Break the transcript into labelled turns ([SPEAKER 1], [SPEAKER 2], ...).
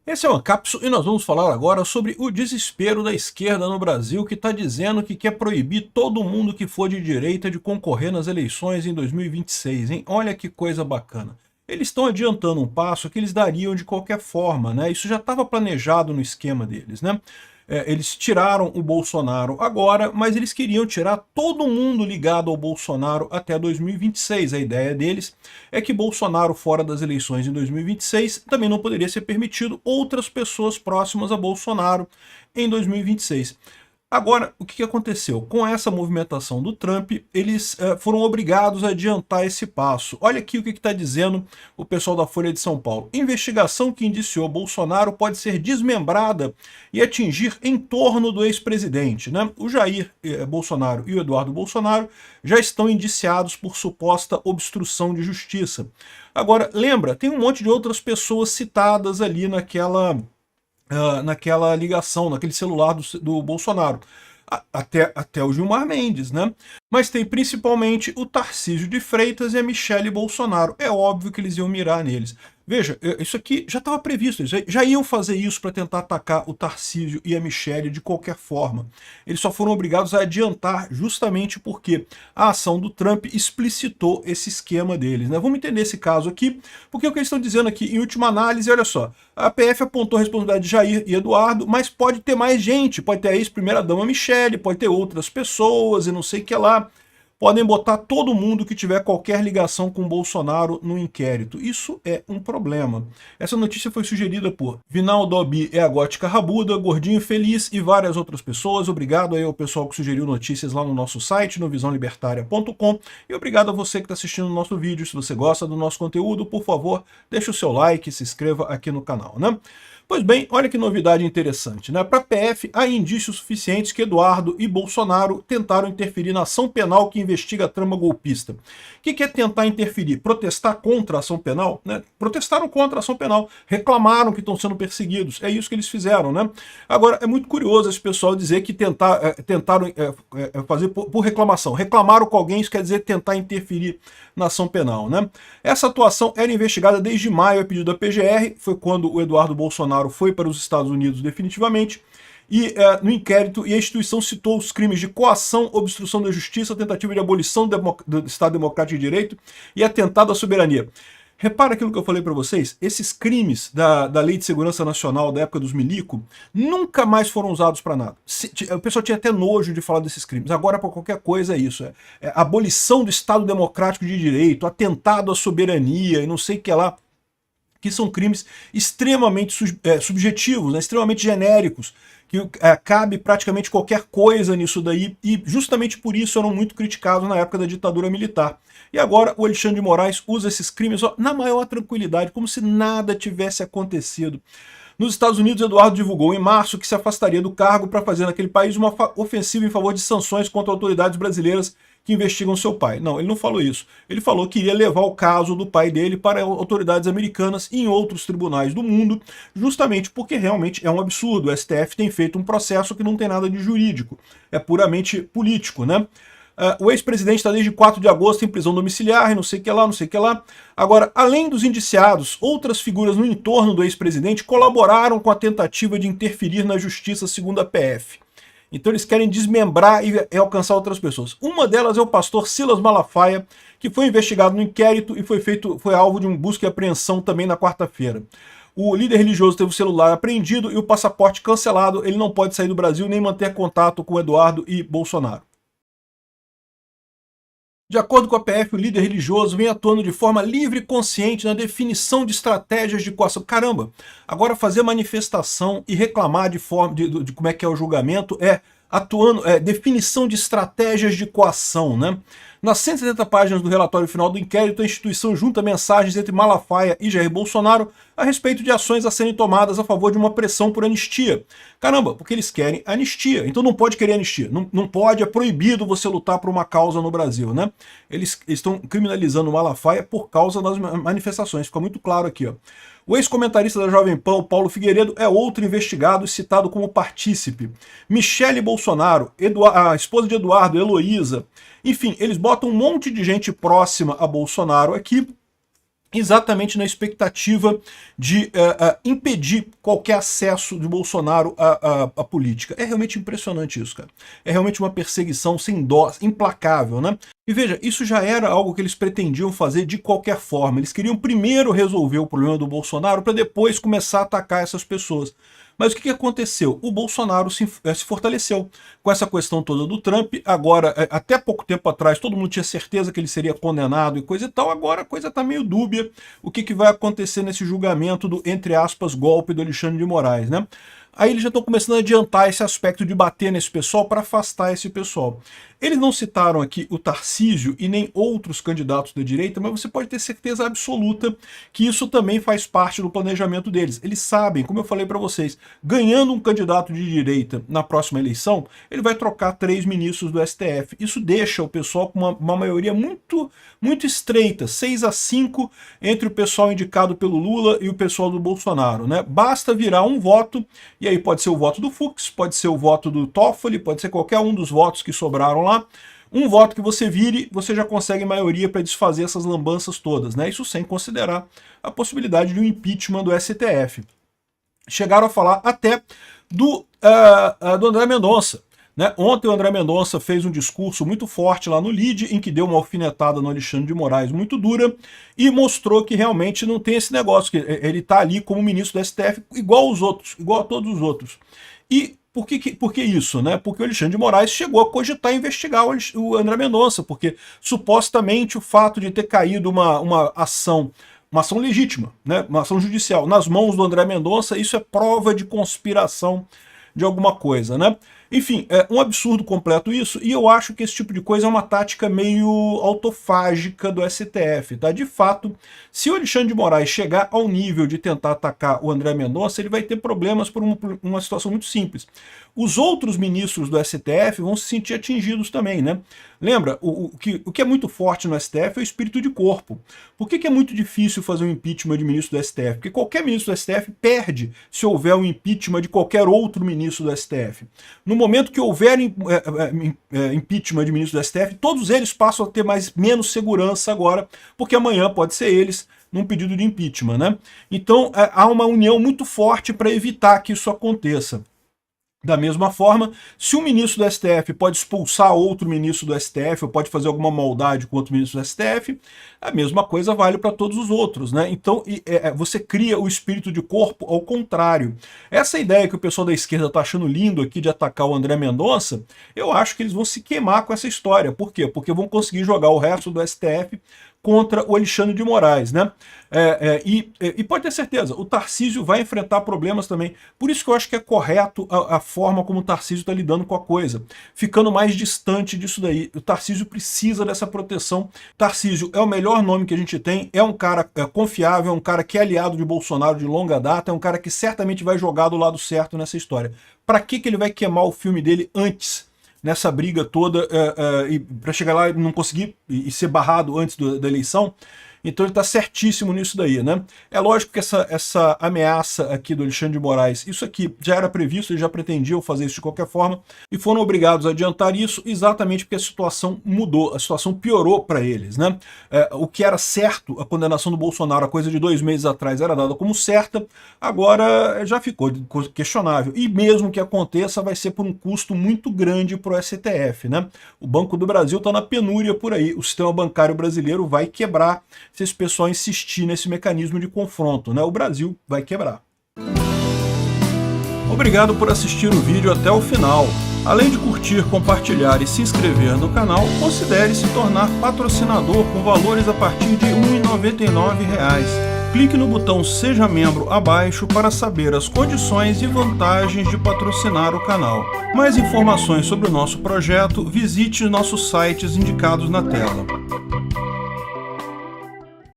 [SPEAKER 1] Esse é o Ancapso e nós vamos falar agora sobre o desespero da esquerda no Brasil, que está dizendo que quer proibir todo mundo que for de direita de concorrer nas eleições em 2026, hein? Olha que coisa bacana. Eles estão adiantando um passo que eles dariam de qualquer forma, né? Isso já estava planejado no esquema deles, né? Eles tiraram o Bolsonaro agora, mas eles queriam tirar todo mundo ligado ao Bolsonaro até 2026. A ideia deles é que Bolsonaro, fora das eleições em 2026, também não poderia ser permitido outras pessoas próximas a Bolsonaro em 2026. Agora, o que aconteceu? Com essa movimentação do Trump, eles foram obrigados a adiantar esse passo. Olha aqui o que está dizendo o pessoal da Folha de São Paulo. Investigação que indiciou Bolsonaro pode ser desmembrada e atingir em torno do ex-presidente, né? O Jair Bolsonaro e o Eduardo Bolsonaro já estão indiciados por suposta obstrução de justiça. Agora, lembra, tem um monte de outras pessoas citadas ali naquela ligação, naquele celular do Bolsonaro. Até o Gilmar Mendes, né? Mas tem principalmente o Tarcísio de Freitas e a Michele Bolsonaro. É óbvio que eles iam mirar neles. Veja, isso aqui já estava previsto, eles já iam fazer isso para tentar atacar o Tarcísio e a Michele de qualquer forma. Eles só foram obrigados a adiantar justamente porque a ação do Trump explicitou esse esquema deles, né? Vamos entender esse caso aqui, porque o que eles estão dizendo aqui, em última análise, olha só, a PF apontou a responsabilidade de Jair e Eduardo, mas pode ter mais gente, pode ter a ex-primeira-dama Michele, pode ter outras pessoas e não sei o que lá. Podem botar todo mundo que tiver qualquer ligação com Bolsonaro no inquérito. Isso é um problema. Essa notícia foi sugerida por Vinaldo Obi é a Gótica Rabuda, Gordinho Feliz e várias outras pessoas. Obrigado aí ao pessoal que sugeriu notícias lá no nosso site, no visãolibertaria.com. E obrigado a você que está assistindo o nosso vídeo. Se você gosta do nosso conteúdo, por favor, deixe o seu like e se inscreva aqui no canal, né? Pois bem, olha que novidade interessante, né? Para a PF, há indícios suficientes que Eduardo e Bolsonaro tentaram interferir na ação penal que investiga a trama golpista. O que é tentar interferir? Protestar contra a ação penal? Né? Protestaram contra a ação penal, reclamaram que estão sendo perseguidos. É isso que eles fizeram, né? Agora, é muito curioso esse pessoal dizer que tentaram fazer por reclamação. Reclamaram com alguém, isso quer dizer tentar interferir na ação penal, né? Essa atuação era investigada desde maio a pedido da PGR, foi quando o Eduardo Bolsonaro foi para os Estados Unidos definitivamente, e no inquérito, e a instituição citou os crimes de coação, obstrução da justiça, tentativa de abolição do Estado Democrático de Direito e atentado à soberania. Repara aquilo que eu falei para vocês, esses crimes da Lei de Segurança Nacional da época dos Milico nunca mais foram usados para nada. O pessoal tinha até nojo de falar desses crimes. Agora, para qualquer coisa, é isso. É abolição do Estado Democrático de Direito, atentado à soberania e não sei o que lá, que são crimes extremamente subjetivos, né, extremamente genéricos, que cabe praticamente qualquer coisa nisso daí, e justamente por isso eram muito criticados na época da ditadura militar. E agora o Alexandre de Moraes usa esses crimes na maior tranquilidade, como se nada tivesse acontecido. Nos Estados Unidos, Eduardo divulgou em março que se afastaria do cargo para fazer naquele país uma ofensiva em favor de sanções contra autoridades brasileiras que investigam seu pai. Não, ele não falou isso. Ele falou que iria levar o caso do pai dele para autoridades americanas e em outros tribunais do mundo, justamente porque realmente é um absurdo. O STF tem feito um processo que não tem nada de jurídico, é puramente político, né? O ex-presidente está desde 4 de agosto em prisão domiciliar, não sei o que lá, não sei o que lá. Agora, além dos indiciados, outras figuras no entorno do ex-presidente colaboraram com a tentativa de interferir na justiça, segundo a PF. Então eles querem desmembrar e alcançar outras pessoas. Uma delas é o pastor Silas Malafaia, que foi investigado no inquérito e foi alvo de um busca e apreensão também na quarta-feira. O líder religioso teve o celular apreendido e o passaporte cancelado. Ele não pode sair do Brasil nem manter contato com Eduardo e Bolsonaro. De acordo com a PF, o líder religioso vem atuando de forma livre e consciente na definição de estratégias de coação. Caramba, agora fazer manifestação e reclamar de como é que é o julgamento definição de estratégias de coação, né? Nas 170 páginas do relatório final do inquérito, a instituição junta mensagens entre Malafaia e Jair Bolsonaro a respeito de ações a serem tomadas a favor de uma pressão por anistia. Caramba, porque eles querem anistia, então não pode querer anistia, não pode, é proibido você lutar por uma causa no Brasil, né? Eles estão criminalizando Malafaia por causa das manifestações, fica muito claro aqui, ó. O ex-comentarista da Jovem Pan, Paulo Figueiredo, é outro investigado e citado como partícipe. Michele Bolsonaro, a esposa de Eduardo, Heloísa, enfim, eles botam um monte de gente próxima a Bolsonaro aqui exatamente na expectativa de impedir qualquer acesso de Bolsonaro à política. É realmente impressionante isso, cara. É realmente uma perseguição sem dó, implacável, né? E veja, isso já era algo que eles pretendiam fazer de qualquer forma. Eles queriam primeiro resolver o problema do Bolsonaro para depois começar a atacar essas pessoas. Mas o que aconteceu? O Bolsonaro se fortaleceu com essa questão toda do Trump. Agora, até pouco tempo atrás, todo mundo tinha certeza que ele seria condenado e coisa e tal. Agora a coisa está meio dúbia. O que vai acontecer nesse julgamento do, entre aspas, golpe do Alexandre de Moraes, né? Aí eles já estão começando a adiantar esse aspecto de bater nesse pessoal para afastar esse pessoal. Eles não citaram aqui o Tarcísio e nem outros candidatos da direita, mas você pode ter certeza absoluta que isso também faz parte do planejamento deles. Eles sabem, como eu falei para vocês, ganhando um candidato de direita na próxima eleição, ele vai trocar 3 ministros do STF. Isso deixa o pessoal com uma maioria muito estreita, 6-5 entre o pessoal indicado pelo Lula e o pessoal do Bolsonaro, né? Basta virar um voto, e aí pode ser o voto do Fux, pode ser o voto do Toffoli, pode ser qualquer um dos votos que sobraram lá. Um voto que você vire, você já consegue maioria para desfazer essas lambanças todas, né? Isso sem considerar a possibilidade de um impeachment do STF. Chegaram a falar até do André Mendonça, né? Ontem o André Mendonça fez um discurso muito forte lá no LIDE, em que deu uma alfinetada no Alexandre de Moraes muito dura e mostrou que realmente não tem esse negócio, que ele está ali como ministro do STF igual aos outros, igual a todos os outros. E por que isso, né? Porque o Alexandre de Moraes chegou a cogitar investigar o André Mendonça, porque supostamente o fato de ter caído uma ação legítima, né? Uma ação judicial nas mãos do André Mendonça, isso é prova de conspiração de alguma coisa, né? Enfim, é um absurdo completo isso, e eu acho que esse tipo de coisa é uma tática meio autofágica do STF, tá? De fato, se o Alexandre de Moraes chegar ao nível de tentar atacar o André Mendonça, ele vai ter problemas por uma situação muito simples. Os outros ministros do STF vão se sentir atingidos também, né? Lembra, o que é muito forte no STF é o espírito de corpo. Por que é muito difícil fazer um impeachment de ministro do STF? Porque qualquer ministro do STF perde se houver um impeachment de qualquer outro ministro do STF. No momento que houver impeachment de ministro do STF, todos eles passam a ter menos segurança agora, porque amanhã pode ser eles num pedido de impeachment, né? Então há uma união muito forte para evitar que isso aconteça. Da mesma forma, se um ministro do STF pode expulsar outro ministro do STF, ou pode fazer alguma maldade com outro ministro do STF, a mesma coisa vale para todos os outros, né? Então você cria o espírito de corpo ao contrário. Essa ideia que o pessoal da esquerda está achando lindo aqui de atacar o André Mendonça, eu acho que eles vão se queimar com essa história. Por quê? Porque vão conseguir jogar o resto do STF contra o Alexandre de Moraes, né? E pode ter certeza, o Tarcísio vai enfrentar problemas também. Por isso que eu acho que é correto a forma como o Tarcísio está lidando com a coisa, ficando mais distante disso daí. O Tarcísio precisa dessa proteção. Tarcísio é o melhor nome que a gente tem, é um cara confiável, é um cara que é aliado de Bolsonaro de longa data, é um cara que certamente vai jogar do lado certo nessa história. Para que ele vai queimar o filme dele antes? Nessa briga toda, para chegar lá e não conseguir e ser barrado antes da eleição. Então ele está certíssimo nisso daí, né? É lógico que essa ameaça aqui do Alexandre de Moraes, isso aqui já era previsto, eles já pretendiam fazer isso de qualquer forma, e foram obrigados a adiantar isso exatamente porque a situação mudou, a situação piorou para eles, né? O que era certo, a condenação do Bolsonaro, a coisa de 2 meses atrás era dada como certa, agora já ficou questionável. E mesmo que aconteça, vai ser por um custo muito grande para o STF, né? O Banco do Brasil está na penúria por aí, o sistema bancário brasileiro vai quebrar se esse pessoal insistir nesse mecanismo de confronto, né? O Brasil vai quebrar. Obrigado por assistir o vídeo até o final. Além de curtir, compartilhar e se inscrever no canal, considere se tornar patrocinador com valores a partir de R$ 1,99. Clique no botão Seja Membro abaixo para saber as condições e vantagens de patrocinar o canal. Mais informações sobre o nosso projeto, visite nossos sites indicados na tela.